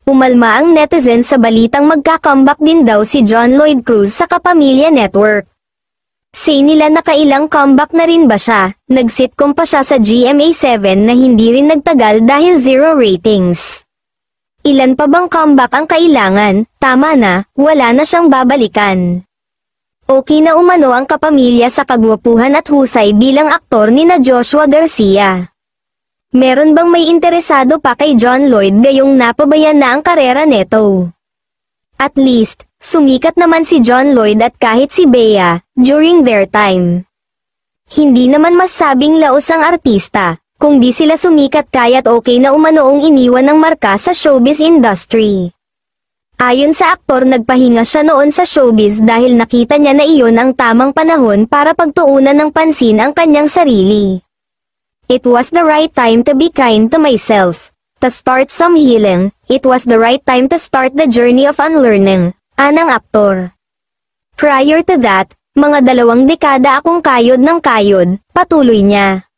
Umalma ang netizen sa balitang magka-comeback din daw si John Lloyd Cruz sa Kapamilya Network. Say nila nakailang comeback na rin ba siya, nag-sitcom pa siya sa GMA7 na hindi rin nagtagal dahil 0 ratings. Ilan pa bang comeback ang kailangan? Tama na, wala na siyang babalikan. Okay na umano ang kapamilya sa kagwapuhan at husay bilang aktor ni na Joshua Garcia. Meron bang may interesado pa kay John Lloyd gayong napabayan na ang karera neto? At least, sumikat naman si John Lloyd at kahit si Bea, during their time. Hindi naman masabing laos ang artista, kung di sila sumikat kaya't okay na umanoong iniwan ng marka sa showbiz industry. Ayon sa aktor nagpahinga siya noon sa showbiz dahil nakita niya na iyon ang tamang panahon para pagtuunan ng pansin ang kanyang sarili. It was the right time to be kind to myself. To start some healing, it was the right time to start the journey of unlearning, anang aktor. Prior to that, mga 2 dekada akong kayod ng kayod, patuloy niya.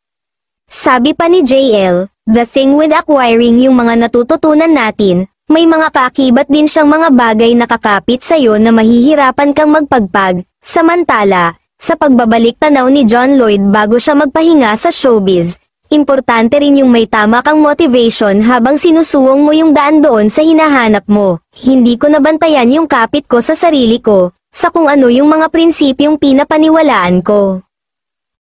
Sabi pa ni JL, the thing with acquiring yung mga natututunan natin, may mga kaakibat din siyang mga bagay na kakapit sa'yo na mahihirapan kang magpagpag, samantala, sa pagbabalik tanaw ni John Lloyd bago siya magpahinga sa showbiz, importante rin yung may tama kang motivation habang sinusuwong mo yung daan doon sa hinahanap mo. Hindi ko nabantayan yung kapit ko sa sarili ko, sa kung ano yung mga prinsipyong pinapaniwalaan ko.